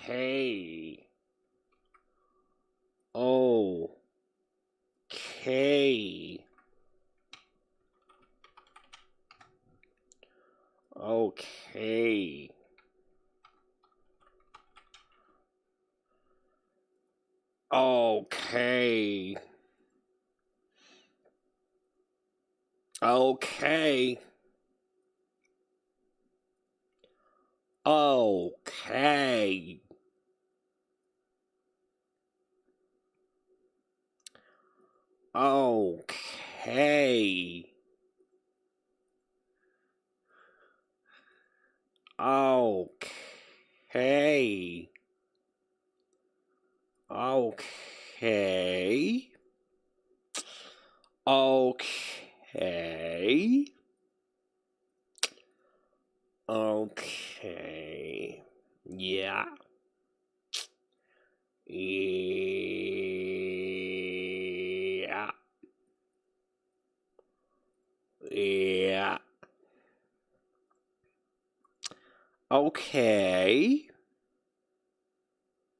Okay. Okay. Okay. Okay. Okay. Okay. Okay. Okay. Okay. Okay. Okay. Yeah. Yeah. Yeah. Okay.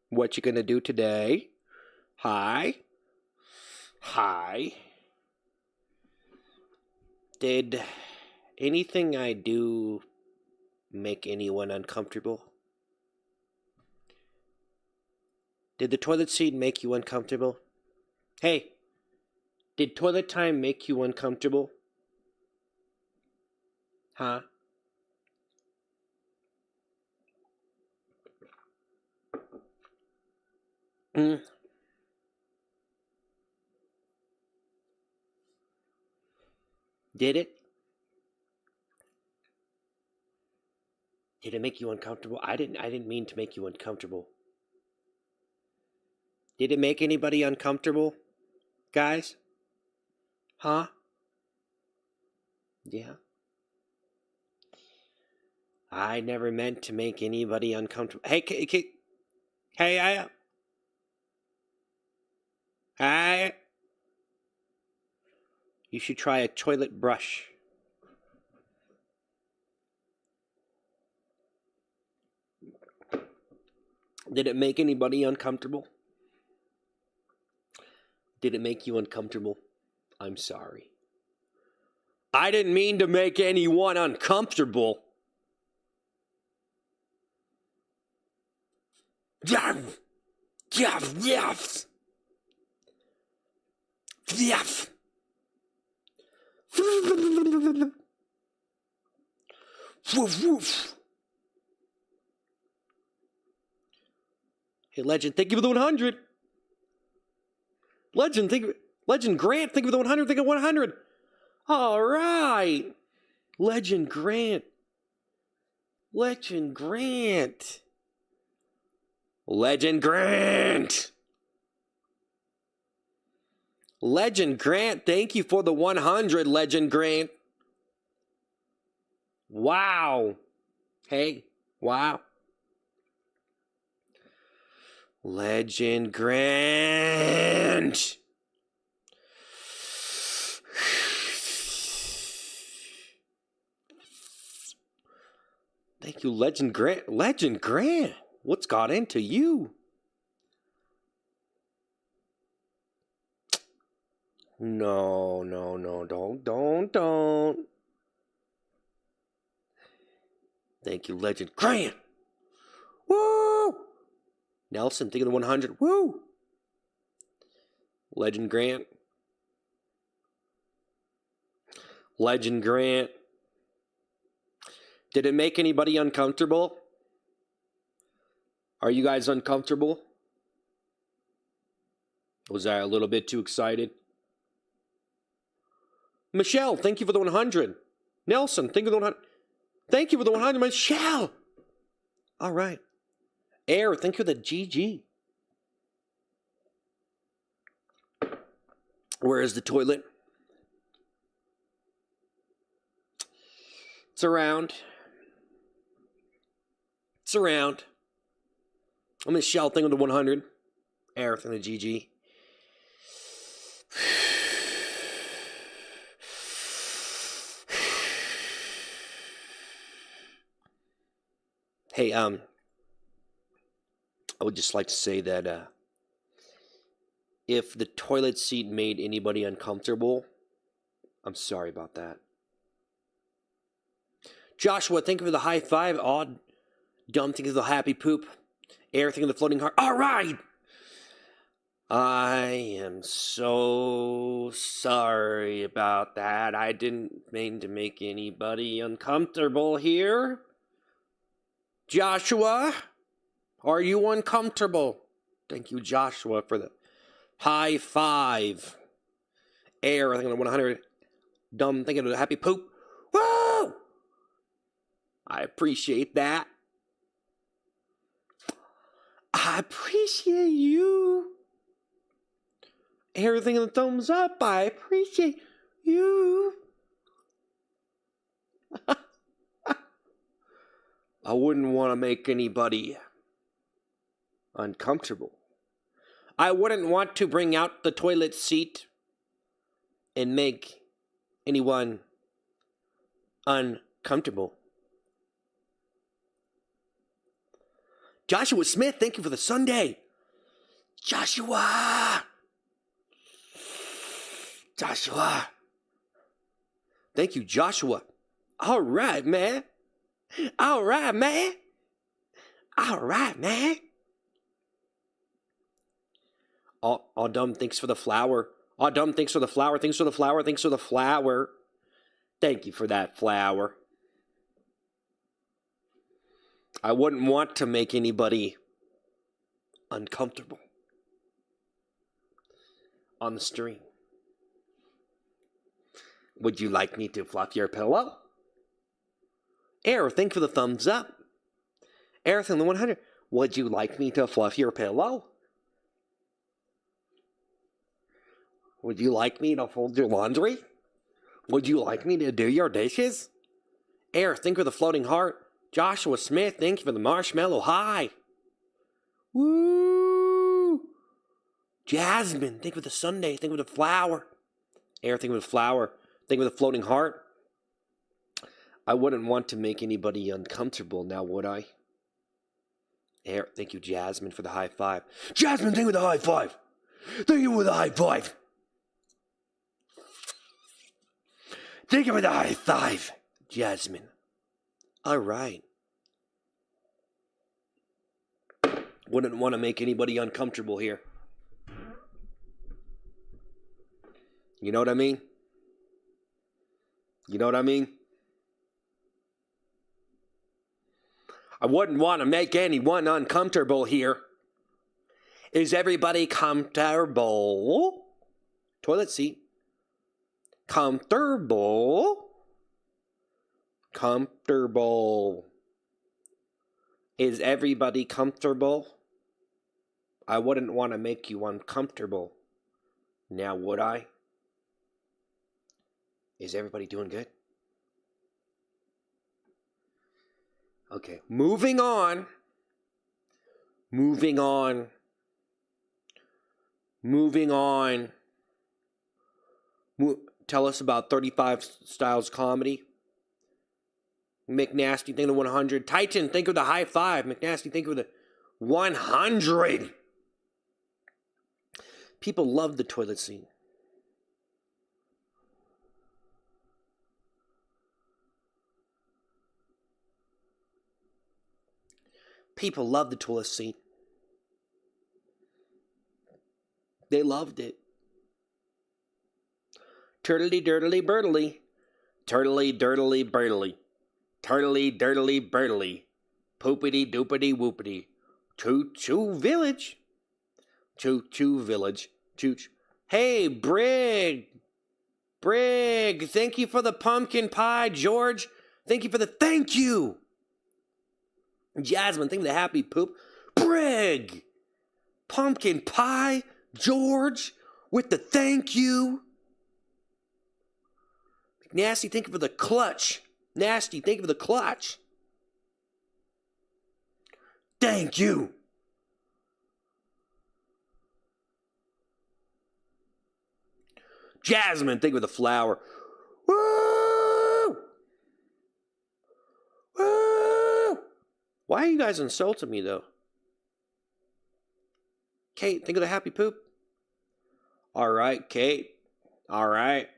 What you gonna do today? Hi. Hi. Did anything I do make anyone uncomfortable? Did the toilet seat make you uncomfortable? Hey, did toilet time make you uncomfortable? Huh? Mm. Did it? Did it make you uncomfortable? I didn't mean to make you uncomfortable. Did it make anybody uncomfortable, guys? Huh? Yeah. I never meant to make anybody uncomfortable. Hey, I. You should try a toilet brush. Did it make anybody uncomfortable? Did it make you uncomfortable? I'm sorry. I didn't mean to make anyone uncomfortable. Yes. Yes. Yes. Yes. Woof, woof. Hey, Legend, thank you for the 100. Legend Grant, thank you for the 100. Thank you for 100. All right. Legend Grant. Legend Grant. Legend Grant. Legend Grant, thank you for the 100, Legend Grant. Wow. Hey, wow. Legend Grant. Thank you, Legend Grant. Legend Grant, what's got into you? No, don't. Thank you, Legend Grant. Woo! Nelson, think of the 100. Woo! Legend Grant. Legend Grant. Did it make anybody uncomfortable? Are you guys uncomfortable? Was I a little bit too excited? Michelle, thank you for the 100. Nelson, thank you for the 100. Thank you for the 100, Michelle. All right. Air, thank you for the GG. Where is the toilet? It's around. It's around. Michelle, thank you for the 100. Air, thank you for the GG. Hey, I would just like to say that if the toilet seat made anybody uncomfortable, I'm sorry about that. Joshua, thank you for the high five. Odd, dumb, think of the happy poop. Air, think of the floating heart. All right. I am so sorry about that. I didn't mean to make anybody uncomfortable here. Joshua, are you uncomfortable? Thank you, Joshua, for the high five. Air, I think of the 100. Dumb, thinking of the happy poop. Woo! I appreciate that. I appreciate you. Everything in the thumbs up. I appreciate you. I wouldn't want to make anybody uncomfortable. I wouldn't want to bring out the toilet seat and make anyone uncomfortable. Joshua Smith, thank you for the Sunday. Joshua. Thank you, Joshua. All right, man. All dumb, thanks for the flower. All dumb, thanks for the flower. Thanks for the flower. Thanks for the flower. Thank you for that flower. I wouldn't want to make anybody uncomfortable on the stream. Would you like me to fluff your pillow? Air, thank you for the thumbs up. Air, the 100. Would you like me to fluff your pillow? Would you like me to fold your laundry? Would you like me to do your dishes? Air, thank you for the floating heart. Joshua Smith, thank you for the marshmallow high. Woo! Jasmine, thank you for the Sunday. Thank you for the flower. Air, thank you for the flower. Thank you for the floating heart. I wouldn't want to make anybody uncomfortable now, would I? Air, thank you, Jasmine, for the high five. Jasmine, thank you for the high five. Thank you for the high five. Thank you for the high five, Jasmine. All right. Wouldn't want to make anybody uncomfortable here. You know what I mean? You know what I mean? I wouldn't want to make anyone uncomfortable here. Is everybody comfortable? Toilet seat. Comfortable. Comfortable. Is everybody comfortable? I wouldn't want to make you uncomfortable. Now, would I? Is everybody doing good? Okay, moving on. Tell us about 35 Styles Comedy. McNasty, think of the 100. Titan, think of the high five. McNasty, think of the 100. People love the toilet seat. People love the toilet seat. They loved it. Turtledy dirtily birdily. Turtledy dirtily birdily. Turtledy dirtily birdily. Poopity doopity whoopity. Choo choo village. Choo choo village. Choo choo. Hey, Brig. Brig, thank you for the pumpkin pie, George. Thank you for the thank you. Jasmine, thank you for the happy poop. Brig. Pumpkin pie, George, with the thank you. Nasty, thank you for the clutch. Nasty, thank you for the clutch. Thank you. Jasmine, thank you for the flower. Woo! Woo! Why are you guys insulting me, though? Kate, think of the happy poop. All right, Kate. All right.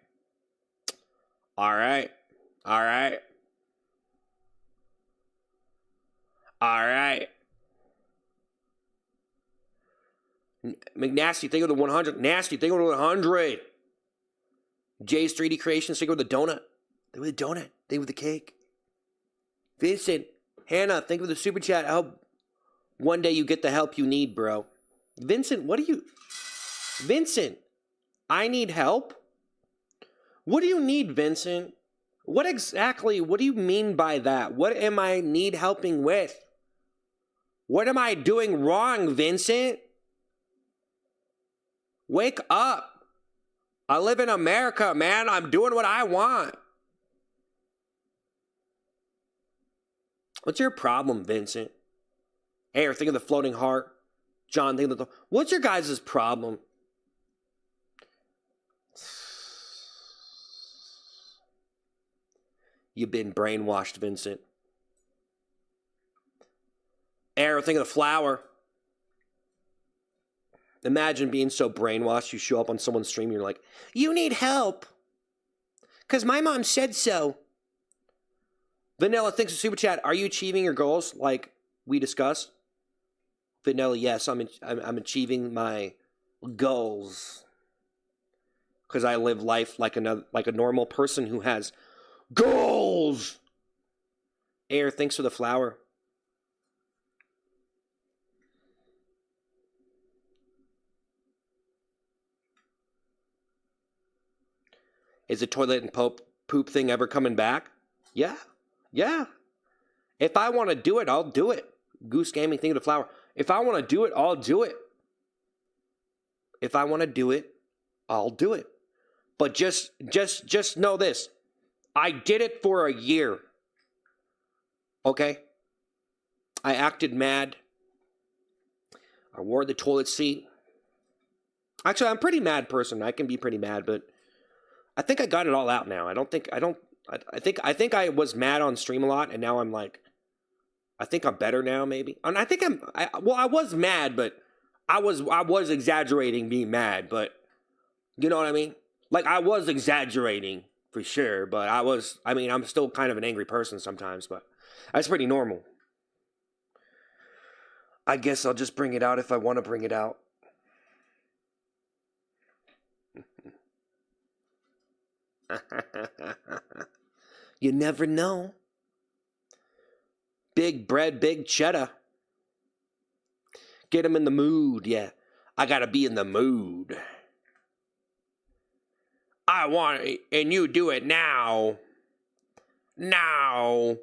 All right. All right. All right. McNasty, think of the 100. Nasty, think of the 100. Jay's 3D Creations, think of the donut. Think of the donut. Think of the cake. Vincent, Hannah, think of the super chat. I hope one day you get the help you need, bro. Vincent, Vincent, I need help? What do you need, Vincent? What do you mean by that? What am I need helping with? What am I doing wrong, Vincent? Wake up. I live in America, man. I'm doing what I want. What's your problem, Vincent? Hey, think of the floating heart. John, think of the... What's your guys' problem? You've been brainwashed, Vincent. Arrow, think of the flower. Imagine being so brainwashed, you show up on someone's stream and you're like, you need help. Because my mom said so. Vanilla thinks of super chat. Are you achieving your goals like we discussed? Vanilla, yes, I'm achieving my goals. Because I live life like a normal person who has goals. Air, thanks for the flower. Is the toilet and poop thing ever coming back? Yeah. Yeah. If I want to do it, I'll do it. Goose Gaming, think of the flower. If I want to do it, I'll do it. If I want to do it, I'll do it. But just know this. I did it for a year. Okay? I acted mad. I wore the toilet seat. Actually, I'm a pretty mad person. I can be pretty mad, but I think I got it all out now. I think I was mad on stream a lot, and now I'm like, I think I'm better now, maybe. And I think I was mad, but I was exaggerating being mad, but you know what I mean? Like, I was exaggerating for sure, but I'm still kind of an angry person sometimes, but that's pretty normal. I guess I'll just bring it out if I want to bring it out. You never know. Big bread, big cheddar. Get him in the mood, yeah. I gotta be in the mood. I want it, and you do it now. Now.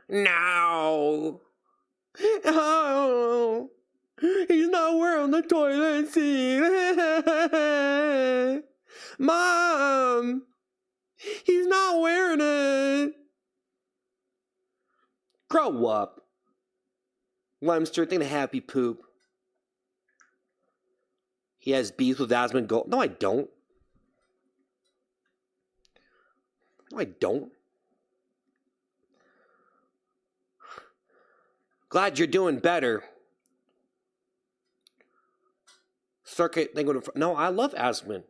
Now. Oh, he's not wearing the toilet seat. Mom, he's not wearing it. Grow up. Lemster, think of happy poop. He has beef with Asmund Gold. No, I don't. No, I don't. Glad you're doing better. Circuit, no, I love Asmund.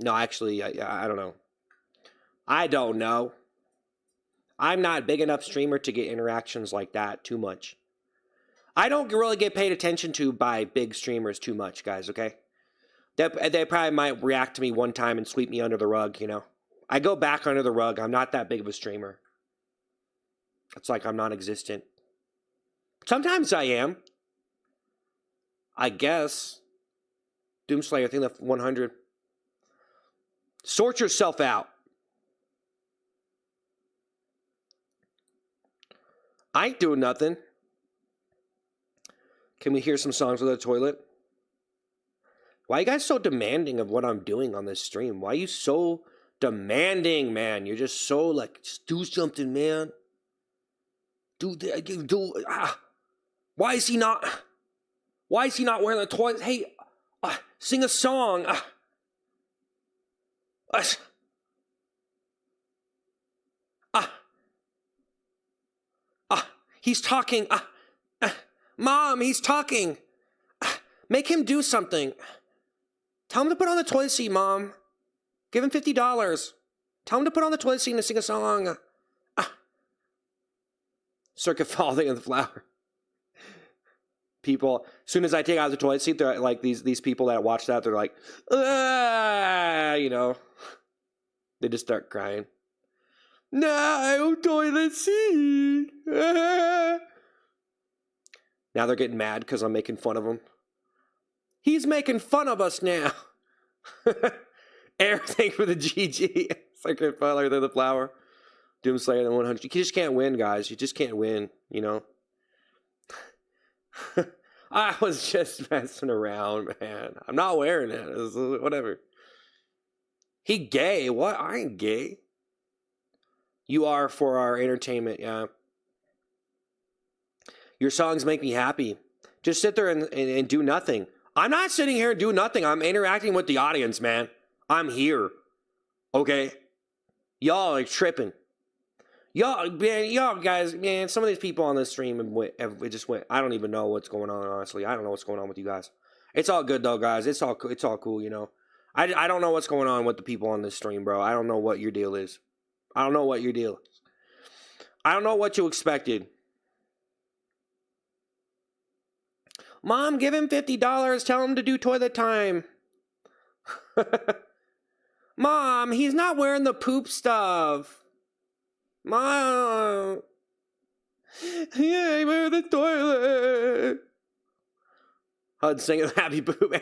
No, actually, I don't know. I don't know. I'm not big enough streamer to get interactions like that too much. I don't really get paid attention to by big streamers too much, guys, okay? They probably might react to me one time and sweep me under the rug, you know? I go back under the rug. I'm not that big of a streamer. It's like I'm non-existent. Sometimes I am. I guess. Doomslayer, I think that's 100. Sort yourself out. I ain't doing nothing. Can we hear some songs with the toilet? Why are you guys so demanding of what I'm doing on this stream? Why are you so demanding, man? You're just so like, just do something, man. Why is he not wearing the toilet? Hey, sing a song. He's talking. Mom, he's talking. Make him do something. Tell him to put on the toilet seat, Mom. Give him $50. Tell him to put on the toilet seat and sing a song. Circuit falling in the flower. People, as soon as I take out the toilet seat, they're like these people that watch that, they're like, you know. They just start crying. No, toilet seat. Now they're getting mad because I'm making fun of them. He's making fun of us now. Everything for the GG. Circuit failure than the flower. Doomslayer than 100. You just can't win, guys. You just can't win, you know. I was just messing around, man. I'm not wearing it. It's whatever. He gay? What? I ain't gay. You are for our entertainment, yeah. Your songs make me happy. Just sit there and do nothing. I'm not sitting here and do nothing. I'm interacting with the audience, man. I'm here. Okay? Y'all are tripping. Y'all, man, y'all guys, man, some of these people on this stream have just went, I don't even know what's going on, honestly. I don't know what's going on with you guys. It's all good, though, guys. It's all cool, you know. I don't know what's going on with the people on this stream, bro. I don't know what your deal is. I don't know what your deal is. I don't know what you expected. Mom, give him $50. Tell him to do toilet time. Mom, he's not wearing the poop stuff. Mom. Yeah, he wear the toilet. Hud singing happy poop.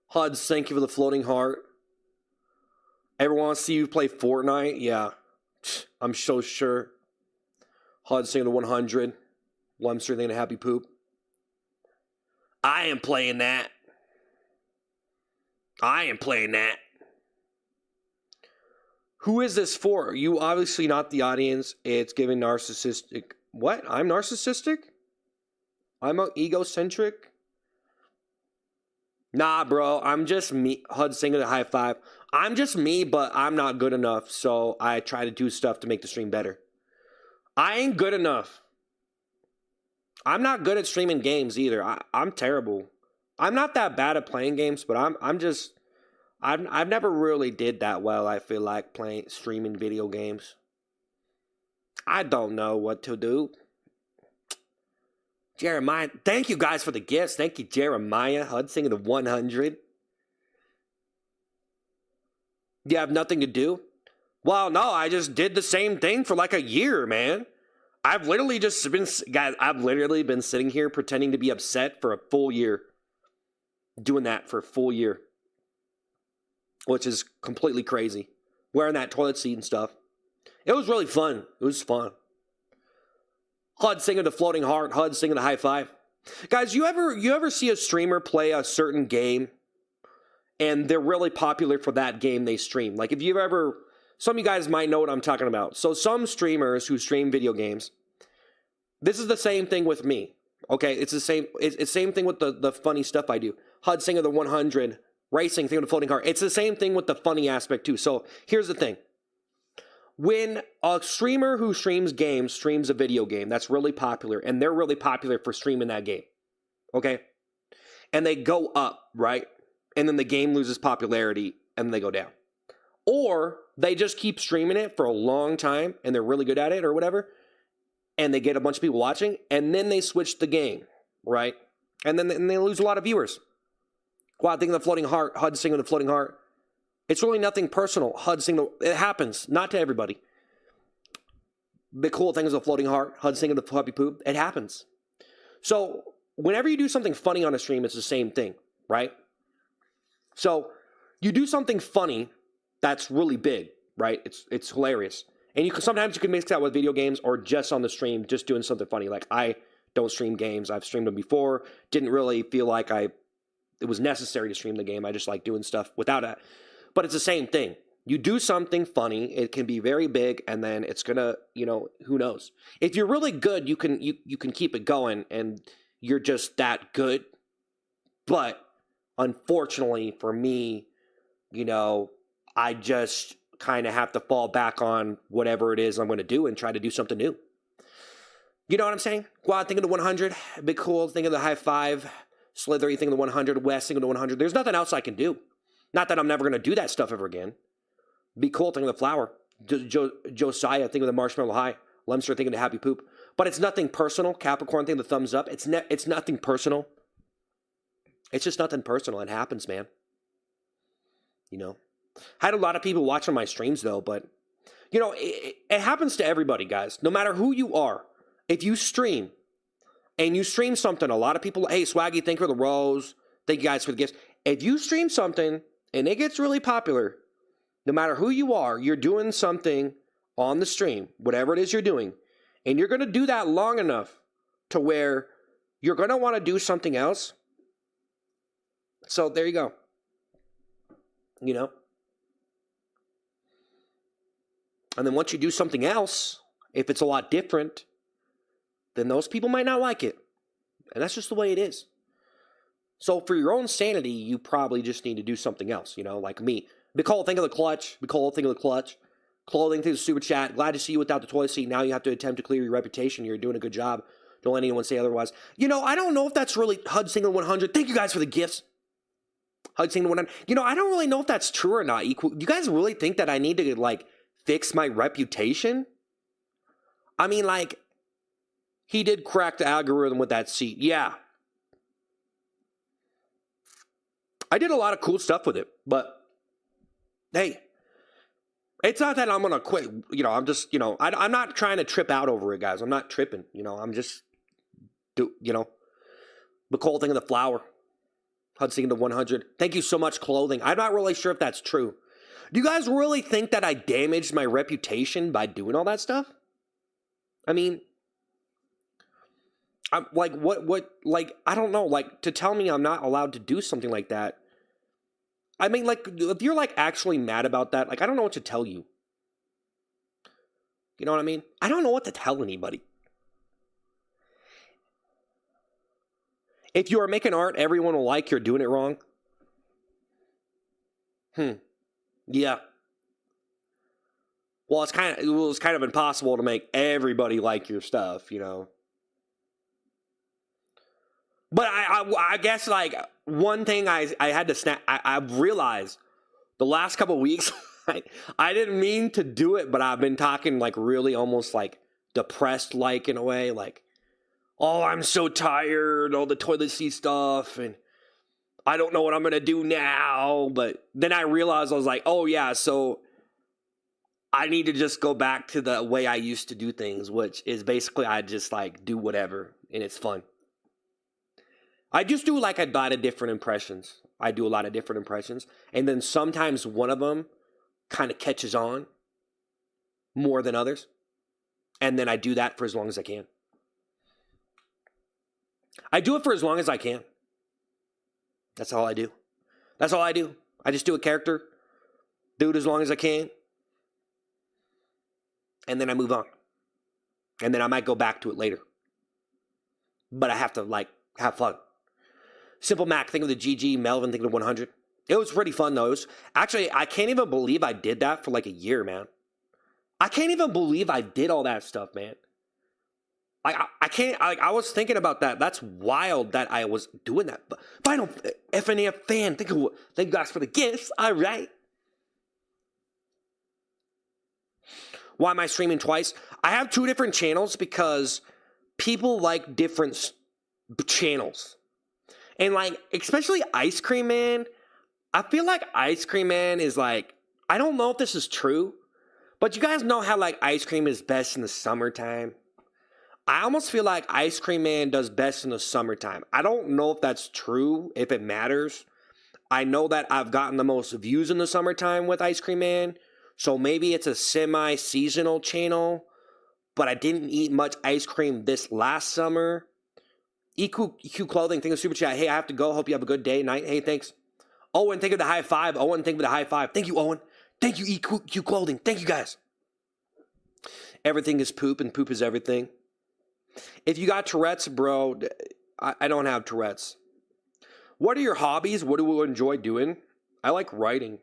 Hud, thank you for the floating heart. Everyone wants to see you play Fortnite? Yeah, I'm so sure. Hud singing the 100. Lumster thinking a happy poop. I am playing that. I am playing that. Who is this for? You obviously not the audience. It's giving narcissistic. What? I'm narcissistic? I'm egocentric? Nah, bro. I'm just me. Hud singing a high five. I'm just me, but I'm not good enough. So I try to do stuff to make the stream better. I ain't good enough. I'm not good at streaming games either. I'm terrible. I'm not that bad at playing games, but I've never really did that well, I feel like, streaming video games. I don't know what to do. Jeremiah, thank you guys for the gifts. Thank you, Jeremiah. Hud singing the 100. You have nothing to do? Well, no, I just did the same thing for like a year, man. I've literally been sitting here pretending to be upset for a full year. Doing that for a full year. Which is completely crazy. Wearing that toilet seat and stuff. It was really fun. It was fun. Hud singing the floating heart. Hud singing the high five. Guys, you ever see a streamer play a certain game and they're really popular for that game they stream? Like if you've ever... Some of you guys might know what I'm talking about. So some streamers who stream video games, this is the same thing with me. Okay, it's the same thing with the funny stuff I do. Hud singing the 100, racing, thing with the floating heart. It's the same thing with the funny aspect too. So here's the thing. When a streamer who streams games streams a video game that's really popular, and they're really popular for streaming that game, okay? And they go up, right? And then the game loses popularity, and then they go down. Or they just keep streaming it for a long time, and they're really good at it or whatever, and they get a bunch of people watching, and then they switch the game, right? And then they lose a lot of viewers. Quad thinking the floating heart, Hud singing the floating heart. It's really nothing personal. Hud singing it happens, not to everybody. The cool thing is the floating heart, Hud singing the puppy poop. It happens. So whenever you do something funny on a stream, it's the same thing, right? So you do something funny that's really big, right? It's hilarious. And sometimes you can mix that with video games or just on the stream, just doing something funny. Like I don't stream games. I've streamed them before. Didn't really feel like it was necessary to stream the game. I just like doing stuff without it. But it's the same thing. You do something funny, it can be very big, and then it's gonna, who knows? If you're really good, you can keep it going, and you're just that good. But unfortunately for me, you know, I just kind of have to fall back on whatever it is I'm going to do and try to do something new. You know what I'm saying? Go out, think of the 100. Be cool. Think of the high five. Slithery, think of the 100. West, think of the 100. There's nothing else I can do. Not that I'm never going to do that stuff ever again. Be cool, think of the flower. Josiah, think of the marshmallow high. Lemster, think of the happy poop. But it's nothing personal. Capricorn, think of the thumbs up. It's nothing personal. It's just nothing personal. It happens, man. You know? I had a lot of people watching my streams, though, but, you know, it happens to everybody, guys. No matter who you are. If you stream, and you stream something, a lot of people, hey, Swaggy, thank you for the rose. Thank you guys for the gifts. If you stream something, and it gets really popular, no matter who you are, you're doing something on the stream, whatever it is you're doing, and you're going to do that long enough to where you're going to want to do something else. So there you go. You know? And then once you do something else, if it's a lot different, then those people might not like it. And that's just the way it is. So for your own sanity, you probably just need to do something else, you know, like me. Nicole, think of the clutch. Nicole, think of the clutch. Clothing, think of the super chat. Glad to see you without the toilet seat. Now you have to attempt to clear your reputation. You're doing a good job. Don't let anyone say otherwise. You know, I don't know if that's really HUD Single 100. Thank you guys for the gifts. HUD Single 100. You know, I don't really know if that's true or not. You guys really think that I need to, like, fix my reputation? I mean, like, he did crack the algorithm with that seat. Yeah. I did a lot of cool stuff with it, but hey, it's not that I'm going to quit. You know, I'm just, you know, I'm not trying to trip out over it, guys. I'm not tripping. You know, I'm just, you know, the cool thing of the flower. Hudson to 100. Thank you so much, clothing. I'm not really sure if that's true. Do you guys really think that I damaged my reputation by doing all that stuff? I mean, I'm like, like, I don't know, like, to tell me I'm not allowed to do something like that. I mean, like, if you're, like, actually mad about that, like, I don't know what to tell you. You know what I mean? I don't know what to tell anybody. If you are making art, everyone will like you're doing it wrong. Yeah. Well, it's kind of impossible to make everybody like your stuff, you know. But I guess, like, one thing I had to snap, I've realized the last couple of weeks, I didn't mean to do it, but I've been talking, like, really almost, like, depressed, like, in a way, like, oh, I'm so tired, all the toilet seat stuff, and I don't know what I'm going to do now, but then I realized, I was like, oh, yeah, so I need to just go back to the way I used to do things, which is basically I just, like, do whatever, and it's fun. I just do, like, a lot of different impressions. I do a lot of different impressions, and then sometimes one of them kind of catches on more than others, and then I do that for as long as I can. I do it for as long as I can. That's all I do. That's all I do. I just do a character, do it as long as I can, and then I move on. And then I might go back to it later. But I have to, like, have fun. Simple Mac, think of the GG. Melvin, think of the 100. It was pretty fun, though. Actually, I can't even believe I did that for, like, a year, man. I can't even believe I did all that stuff, man. I can't, I was thinking about that. That's wild that I was doing that. But Final FNF fan, thank you guys for the gifts. All right. Why am I streaming twice? I have 2 different channels because people like different channels. And, like, especially Ice Cream Man, I feel like Ice Cream Man is, like, I don't know if this is true, but you guys know how, like, ice cream is best in the summertime? I almost feel like Ice Cream Man does best in the summertime. I don't know if that's true, if it matters. I know that I've gotten the most views in the summertime with Ice Cream Man, so maybe it's a semi-seasonal channel, but I didn't eat much ice cream this last summer. EQ Clothing, think of Super Chat. Hey, I have to go. Hope you have a good day, night. Hey, thanks. Owen, think of the high five. Owen, think of the high five. Thank you, Owen. Thank you, EQ Clothing. Thank you, guys. Everything is poop, and poop is everything. If you got Tourette's, bro, I don't have Tourette's. What are your hobbies? What do you enjoy doing? I like writing.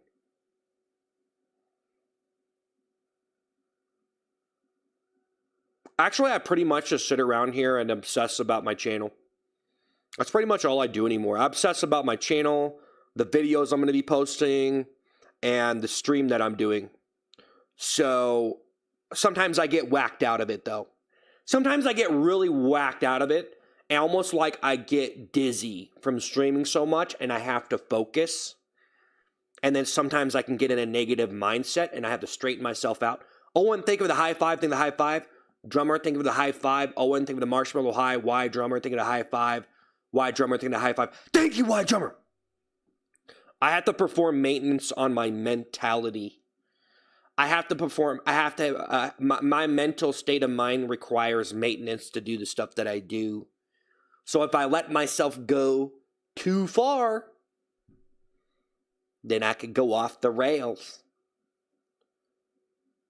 Actually, I pretty much just sit around here and obsess about my channel. That's pretty much all I do anymore. I obsess about my channel, the videos I'm going to be posting, and the stream that I'm doing. So sometimes I get whacked out of it, though. Sometimes I get really whacked out of it, and almost like I get dizzy from streaming so much, and I have to focus. And then sometimes I can get in a negative mindset, and I have to straighten myself out. Owen, think of the high five. Think of the high five. Drummer, think of the high five. Owen, think of the marshmallow high. Y drummer, think of the high five. Y drummer, think of the high five. Thank you, Y drummer. I have to perform maintenance on my mentality. My mental state of mind requires maintenance to do the stuff that I do. So if I let myself go too far, then I could go off the rails.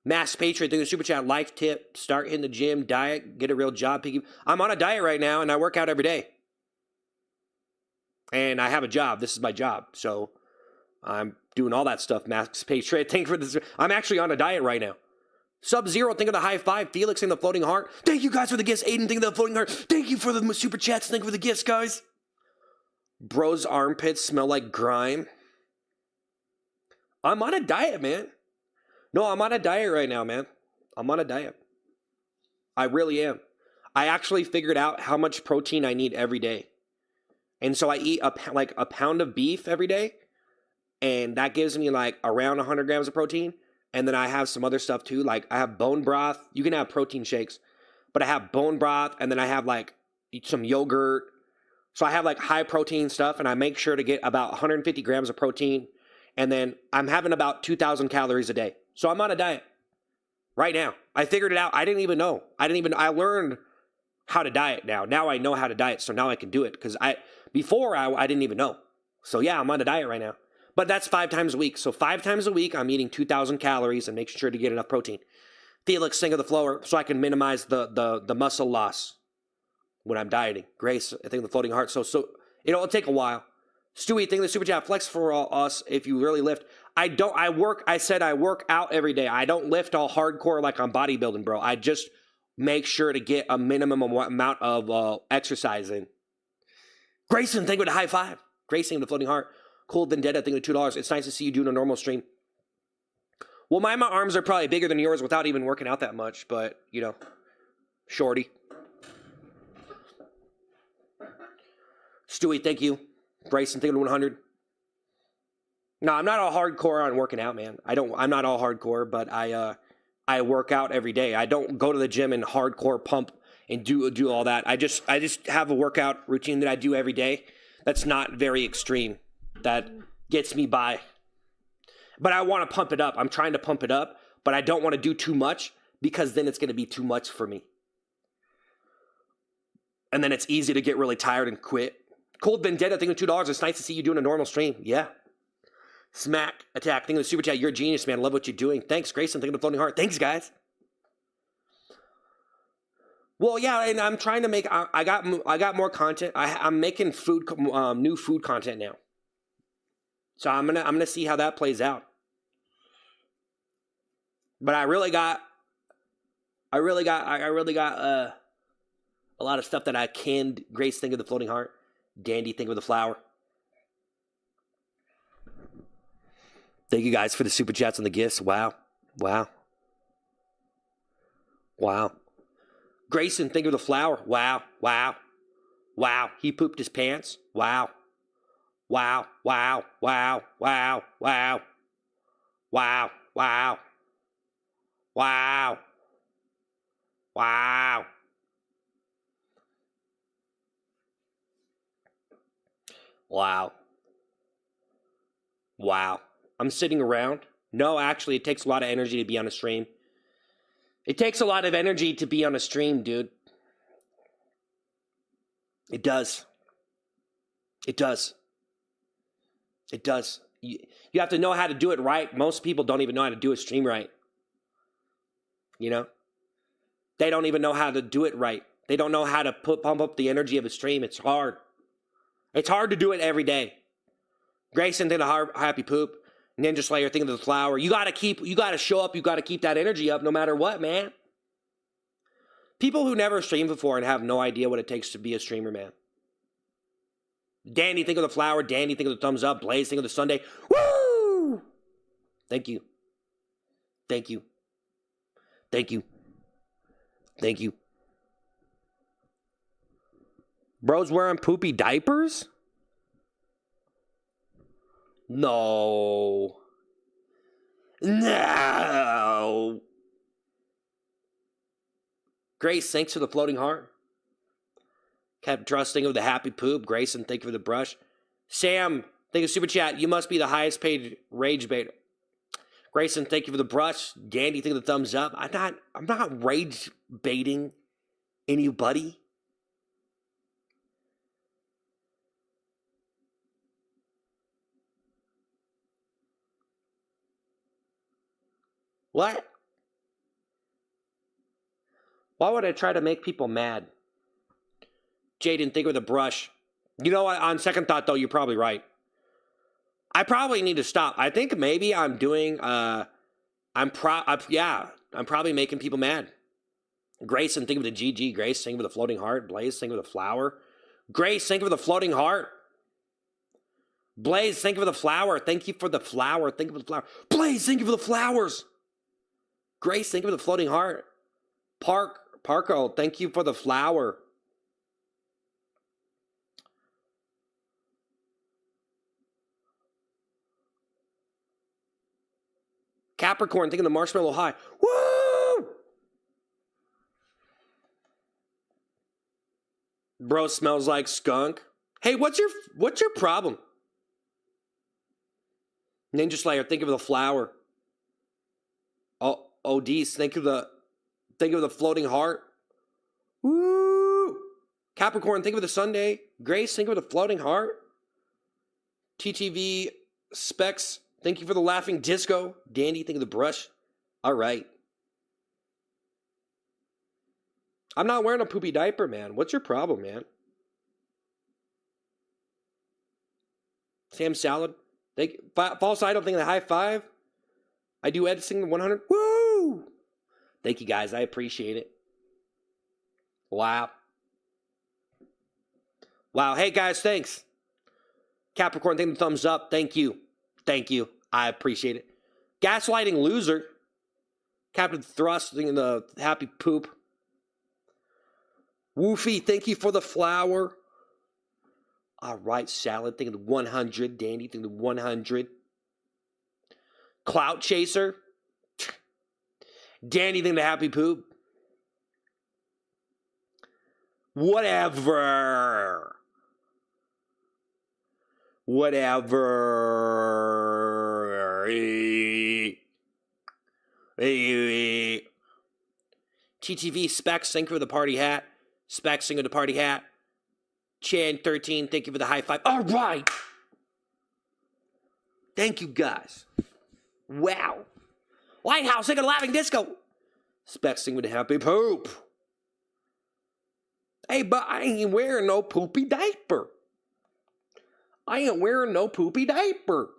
Mass Patriot, think of the super chat, life tip, start in the gym, diet, get a real job. I'm on a diet right now, and I work out every day. And I have a job. This is my job. So I'm doing all that stuff. Max Patriot, thank you for this. I'm actually on a diet right now. Sub-Zero, think of the high five. Felix, think of the floating heart. Thank you guys for the gifts. Aiden, think of the floating heart. Thank you for the super chats. Thank you for the gifts, guys. Bro's armpits smell like grime. I'm on a diet, man. No, I'm on a diet right now, man. I'm on a diet. I really am. I actually figured out how much protein I need every day. And so I eat a pound of beef every day. And that gives me like around 100 grams of protein. And then I have some other stuff too. Like I have bone broth. You can have protein shakes. But I have bone broth. And then I have like some yogurt. So I have like high protein stuff. And I make sure to get about 150 grams of protein. And then I'm having about 2,000 calories a day. So I'm on a diet right now. I figured it out. I didn't even know. I learned how to diet now. Now I know how to diet. So now I can do it. Because before I didn't even know. So yeah, I'm on a diet right now. But that's 5 times a week. So 5 times a week, I'm eating 2,000 calories and making sure to get enough protein. Felix, think of the floor so I can minimize the muscle loss when I'm dieting. Grace, I think the floating heart. So it'll take a while. Stewie, think of the super chat. Flex for us if you really lift. I said I work out every day. I don't lift all hardcore like I'm bodybuilding, bro. I just make sure to get a minimum amount of exercise in. Grayson, think of the high five. Grayson, the floating heart. Cold Vendetta, think of the $2. It's nice to see you doing a normal stream. Well, my arms are probably bigger than yours without even working out that much, but, you know, shorty. Stewie, thank you. Bryson, think of the 100. No, I'm not all hardcore on working out, man. I'm not all hardcore, but I work out every day. I don't go to the gym and hardcore pump and do all that. I just have a workout routine that I do every day. That's not very extreme. That gets me by. But I want to pump it up. I'm trying to pump it up, but I don't want to do too much because then it's going to be too much for me. And then it's easy to get really tired and quit. Cold Vendetta, think of $2. It's nice to see you doing a normal stream. Yeah. Smack Attack, think of the super chat. You're a genius, man. Love what you're doing. Thanks, Grayson. Think of the floating heart. Thanks, guys. Well, yeah, and I'm trying to make. I got more content. I'm making new food content now. So I'm gonna see how that plays out. But I really got a lot of stuff that I canned. Grace, think of the floating heart. Dandy, think of the flower. Thank you guys for the super chats and the gifts. Wow. Grayson, think of the flower. Wow. He pooped his pants. Wow. Wow. I'm sitting around. No, actually, it takes a lot of energy to be on a stream. It takes a lot of energy to be on a stream, dude. It does. You have to know how to do it right. Most people don't even know how to do a stream right. You know? They don't even know how to do it right. They don't know how to pump up the energy of a stream. It's hard. It's hard to do it every day. Grayson, think of the happy poop. Ninja Slayer, think of the flower. You gotta show up, you gotta keep that energy up no matter what, man. People who never streamed before and have no idea what it takes to be a streamer, man. Danny, think of the flower. Danny, think of the thumbs up. Blaze, think of the Sunday. Woo! Thank you. Thank you. Thank you. Thank you. Bro's wearing poopy diapers? No. No. Grace, thanks for the floating heart. Kept trusting of the happy poop. Grayson, thank you for the brush. Sam, thank you for super chat. You must be the highest paid rage baiter. Grayson, thank you for the brush. Dandy, thank you for the thumbs up. I'm not rage baiting anybody. What? Why would I try to make people mad? Jaden, think with a brush. You know what? On second thought, though, you're probably right. I probably need to stop. I think maybe I'm doing, I'm probably making people mad. Grayson, think of the GG. Grace, think of the floating heart. Blaze, think of the flower. Grace, think of the floating heart. Blaze, think of the flower. Thank you for the flower. Think of the flower. Blaze, think of the flowers. Grace, think of the floating heart. Parko, thank you for the flower. Capricorn, think of the marshmallow high. Woo! Bro smells like skunk. Hey, what's your problem? Ninja Slayer, think of the flower. Oh, ODs, think of the floating heart. Woo! Capricorn, think of the Sunday. Grace, think of the floating heart. TTV Specs, thank you for the laughing disco. Dandy, think of the brush. All right. I'm not wearing a poopy diaper, man. What's your problem, man? Sam Salad, false idol, think of the high five. I do editing 100. Woo! Thank you, guys. I appreciate it. Wow. Wow. Hey, guys, thanks. Capricorn, think of the thumbs up. Thank you. Thank you. I appreciate it. Gaslighting loser. Captain Thrust, think of the happy poop. Woofy, thank you for the flower. All right, Salad, think of the 100. Dandy, think of the 100. Clout Chaser. Danny, think of the happy poop. Whatever. TTV Specs, thank you for the party hat. Specs, thank you for the party hat. Chan13, thank you for the high five. All right. Thank you, guys. Wow. Lighthouse, thank you for the laughing disco. Specs, thank you for the happy poop. Hey, but I ain't wearing no poopy diaper. I ain't wearing no poopy diaper.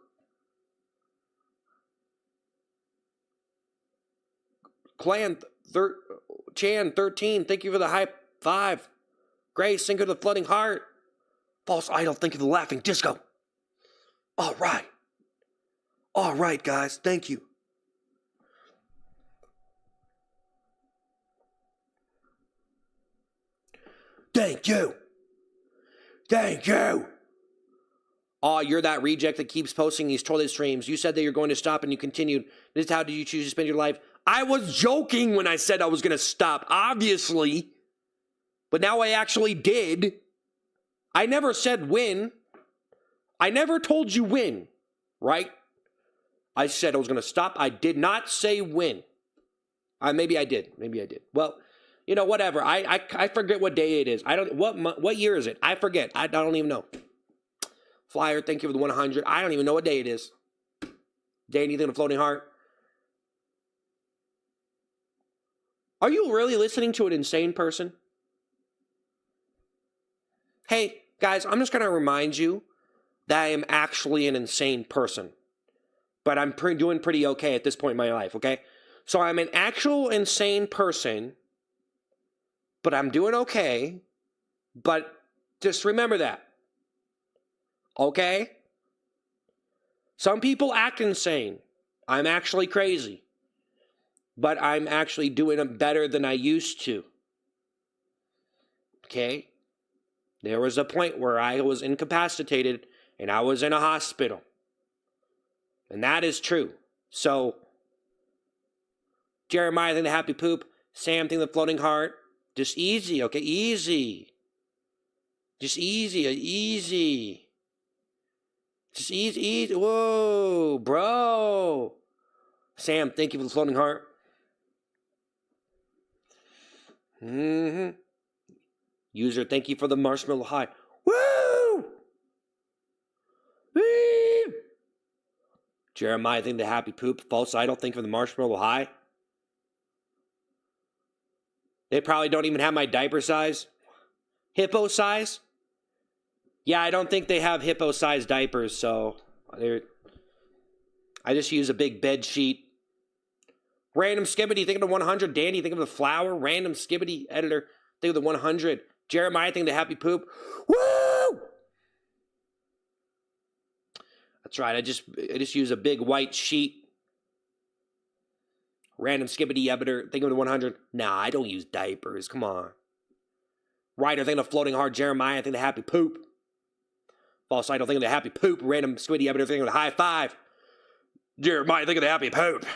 Chan 13, thank you for the high five. Grace, thank you for the flooding heart. False idol, thank you for the laughing disco. All right. All right, guys, thank you. Thank you. Thank you. Oh, you're that reject that keeps posting these toilet streams. You said that you're going to stop and you continued. How did you choose to spend your life? I was joking when I said I was going to stop, obviously. But now I actually did. I never said when. I never told you when, right? I said I was going to stop. I did not say when. Maybe I did. Maybe I did. Well, you know, whatever. I forget what day it is. I don't. What year is it? I forget. I don't even know. Flyer, thank you for the 100. I don't even know what day it is. Day anything to floating heart. Are you really listening to an insane person? Hey, Guys, I'm just going to remind you that I am actually an insane person. But I'm doing pretty okay at this point in my life, okay? So I'm an actual insane person, but I'm doing okay. But just remember that, okay? Some people act insane. I'm actually crazy. But I'm actually doing it better than I used to. Okay? There was a point where I was incapacitated and I was in a hospital. And that is true. So, Jeremiah think the happy poop, Sam think the floating heart. Just easy, okay? Easy. Just easy, easy. Just easy. Whoa, bro. Sam, thank you for the floating heart. User, thank you for the marshmallow high. Woo! Woo! Jeremiah, think the happy poop. False idol, think for the marshmallow high. They probably don't even have my diaper size. Hippo size? Yeah, I don't think they have hippo size diapers, so I just use a big bed sheet. Random Skibbity, think of the 100. Danny, think of the flower. Random Skibbity, editor, think of the 100. Jeremiah, think of the happy poop. Woo! That's right, I just use a big white sheet. Random Skibbity, editor, think of the 100. Nah, I don't use diapers, come on. Ryder, think of the floating heart. Jeremiah, think of the happy poop. False idol, think of the happy poop. Random Skibbity, editor, think of the high five. Jeremiah, think of the happy poop.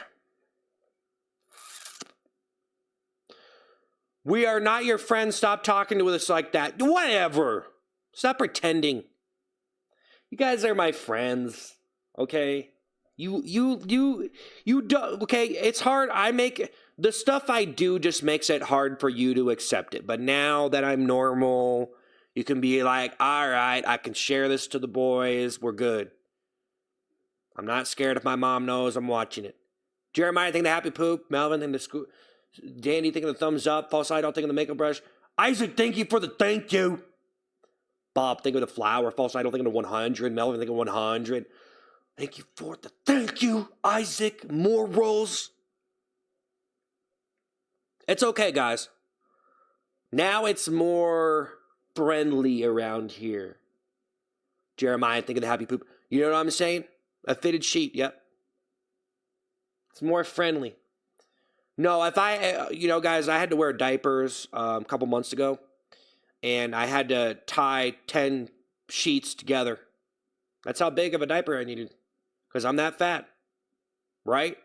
We are not your friends. Stop talking to us like that. Whatever. Stop pretending. You guys are my friends. Okay? You don't. Okay, it's hard. The stuff I do just makes it hard for you to accept it. But now that I'm normal, you can be like, all right, I can share this to the boys. We're good. I'm not scared if my mom knows I'm watching it. Jeremiah, think the happy poop. Melvin, think the school. Danny, think of the thumbs up. False idol, think of the makeup brush. Isaac, thank you for the thank you. Bob, think of the flower. False idol, think of the 100. Melvin, think of 100. Thank you for the thank you, Isaac. More rolls. It's okay, guys. Now it's more friendly around here. Jeremiah, think of the happy poop. You know what I'm saying? A fitted sheet, yep. It's more friendly. No, if guys, I had to wear diapers a couple months ago, and I had to tie 10 sheets together. That's how big of a diaper I needed, because I'm that fat, right?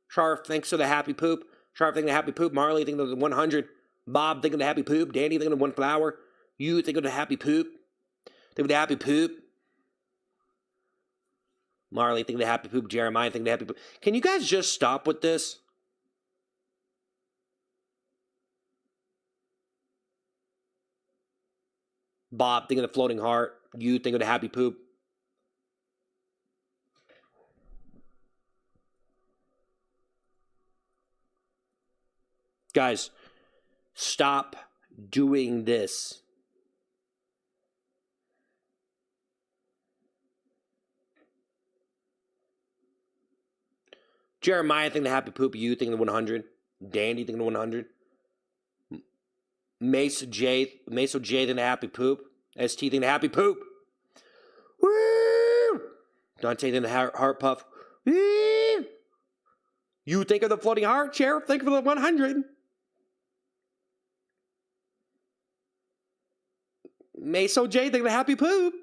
Sharf, thanks for the happy poop. Sharf, think of the happy poop. Marley, think of the 100. Bob, think of the happy poop. Danny, think of the one flower. You think of the happy poop. Think of the happy poop. Marley, think of the happy poop. Jeremiah, think of the happy poop. Can you guys just stop with this? Bob, think of the floating heart. You think of the happy poop. Guys, stop doing this. Jeremiah, think of the happy poop. You think of the 100. Dandy, think of the 100. Maso J, think of the happy poop. ST, think of the happy poop. Woo! Dante, think of the heart puff. Woo! You think of the floating heart. Sheriff, think of the 100. Maso J, think of the happy poop.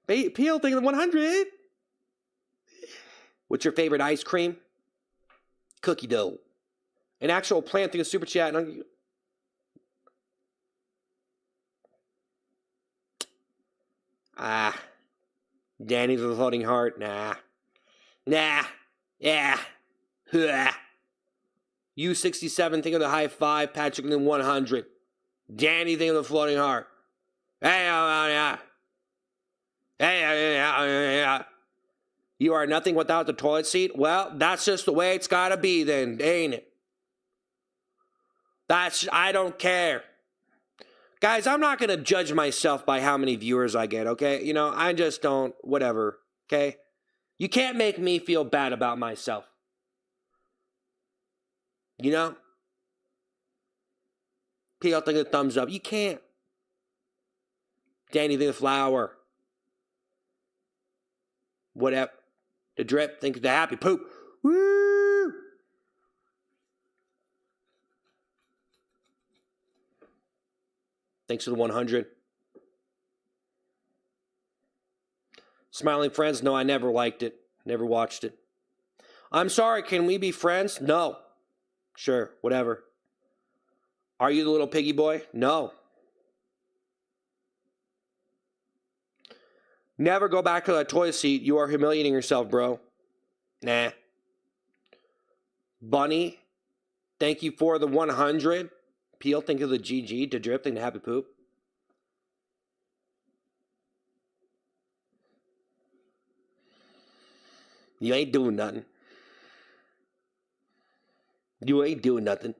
Peel, think of the 100. What's your favorite ice cream? Cookie dough. An actual plant, think of super chat. Danny's the floating heart. Nah. Yeah. U67, think of the high five. Patrick, think of the 100. Danny, think of the floating heart. Hey. You are nothing without the toilet seat? Well, that's just the way it's gotta be then, ain't it? I don't care. Guys, I'm not going to judge myself by how many viewers I get, okay? You know, I just don't, whatever, okay? You can't make me feel bad about myself. You know? People think of the thumbs up. You can't. Danny the flower. Whatever. The drip, think of the happy poop. Woo! Thanks for the 100. Smiling Friends, no, I never liked it. Never watched it. I'm sorry, can we be friends? No. Sure, whatever. Are you the little piggy boy? No. Never go back to that toilet seat. You are humiliating yourself, bro. Nah. Bunny, thank you for the 100. Peel, think of the GG. To drip, think of the happy poop. You ain't doing nothing. You ain't doing nothing.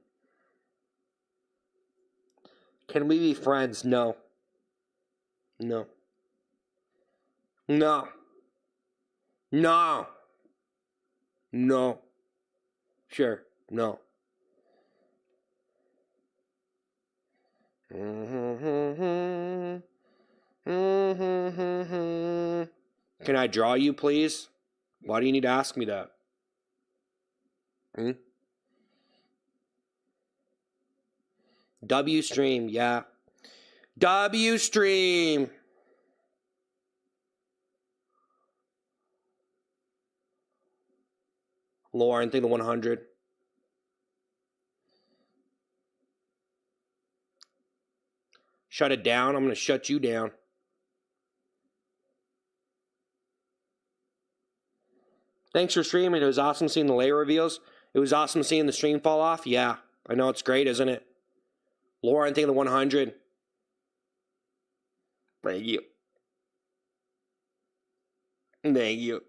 Can we be friends? No. No. No. No. No. Sure. No. Can I draw you, please? Why do you need to ask me that? W stream, yeah. W stream. Lauren, think the 100. Shut it down. I'm going to shut you down. Thanks for streaming. It was awesome seeing the layer reveals. It was awesome seeing the stream fall off. Yeah, I know it's great, isn't it? Lauren, think the 100. Thank you. Thank you.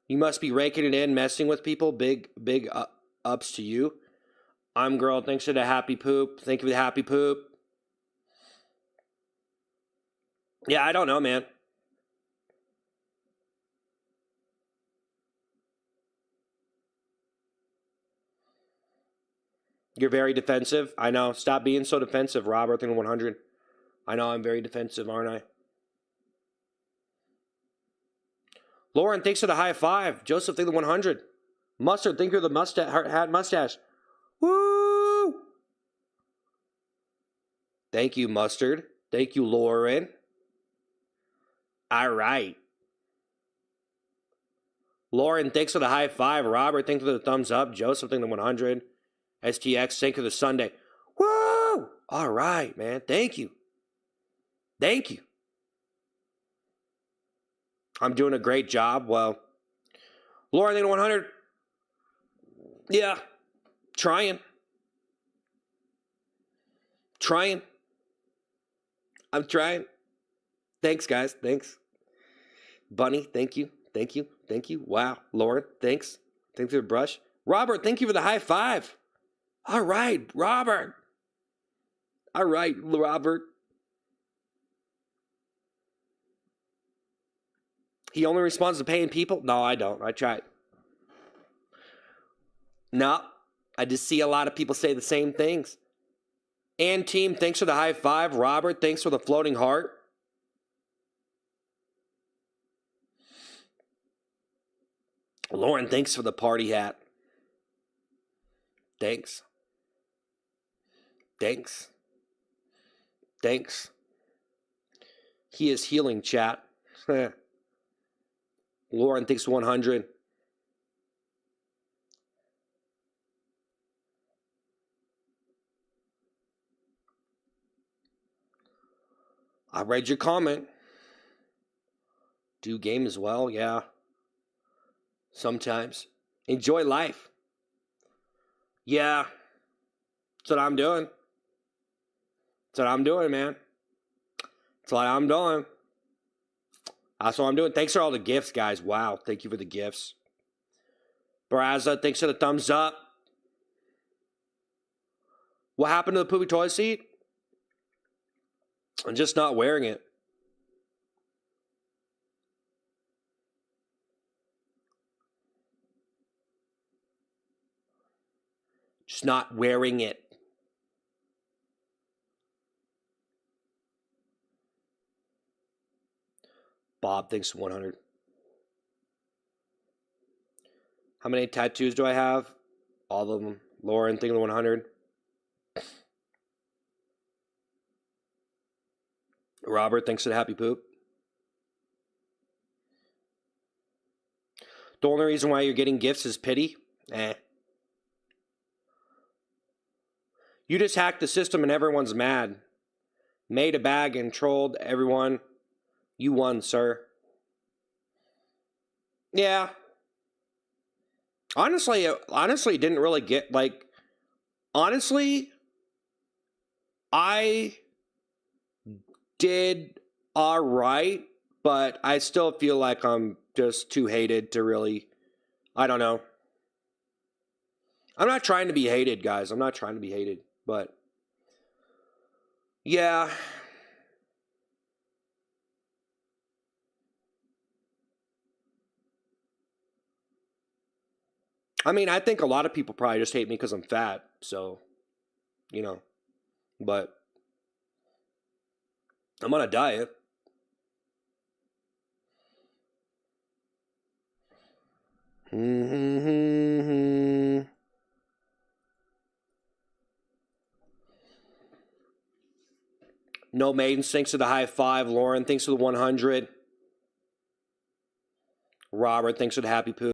You must be raking it in, messing with people. Big ups to you. I'm girl. Thanks for the happy poop. Thank you for the happy poop. Yeah, I don't know, man. You're very defensive. I know. Stop being so defensive, Robert. Think 100. I know I'm very defensive, aren't I? Lauren, thanks for the high five. Joseph, think the 100. Mustard, think of the mustache. Woo! Thank you, Mustard. Thank you, Lauren. All right. Lauren, thanks for the high five. Robert, thanks for the thumbs up. Joseph, think the 100. STX, thank you for the Sunday. Woo! All right, man. Thank you. Thank you. I'm doing a great job. Well, Lauren, think the 100. Yeah. Trying. I'm trying. Thanks, guys. Thanks. Bunny, thank you. Thank you. Thank you. Wow. Lauren, thanks. Thanks for the brush. Robert, thank you for the high five. All right, Robert. All right, Robert. He only responds to paying people? No, I don't. I tried. No, I just see a lot of people say the same things. And team, thanks for the high five. Robert, thanks for the floating heart. Lauren, thanks for the party hat. Thanks. Thanks. Thanks. He is healing, chat. Lauren, thanks for 100. I read your comment. Do game as well, yeah. Sometimes. Enjoy life. Yeah. That's what I'm doing. That's what I'm doing, man. That's what I'm doing. That's what I'm doing. Thanks for all the gifts, guys. Wow. Thank you for the gifts. Baraza, thanks for the thumbs up. What happened to the poopy toilet seat? I'm just not wearing it. Just not wearing it. Bob thinks 100. How many tattoos do I have? All of them. Lauren thinking 100. Robert thinks it happy poop. The only reason why you're getting gifts is pity? You just hacked the system and everyone's mad. Made a bag and trolled everyone. You won, sir. Yeah. Honestly, didn't really get, like, honestly, I did all right, but I still feel like I'm just too hated to really, I don't know. I'm not trying to be hated, guys. I'm not trying to be hated, but yeah. I mean, I think a lot of people probably just hate me because I'm fat, so, you know, but I'm on a diet. No Maiden thinks of the high five. Lauren thinks of the 100. Robert thinks of the happy poo.